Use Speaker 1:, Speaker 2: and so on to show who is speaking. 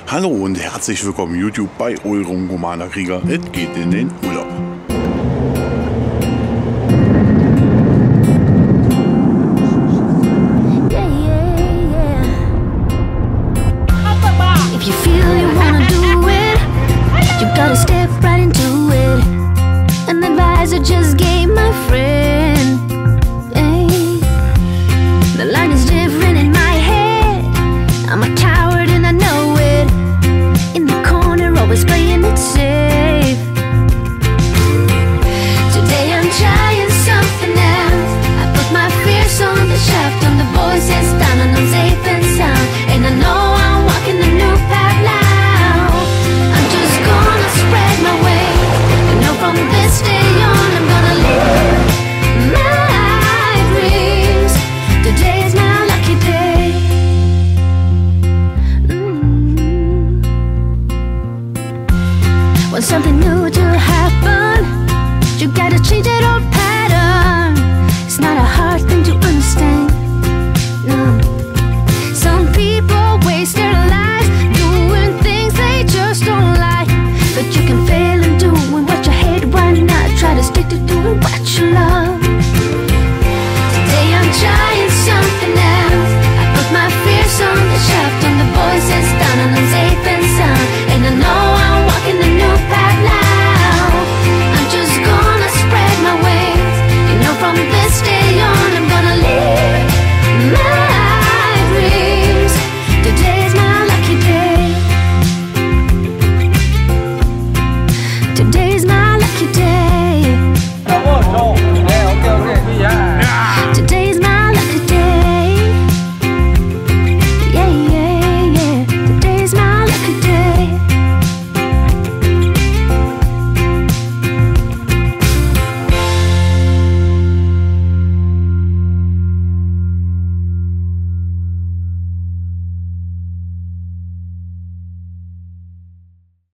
Speaker 1: Hallo und herzlich willkommen YouTube bei eurem Commander Krieger. Es geht in den Urlaub.
Speaker 2: If you feel you wanna do it, you gotta step right into it. An advisor just gave my friend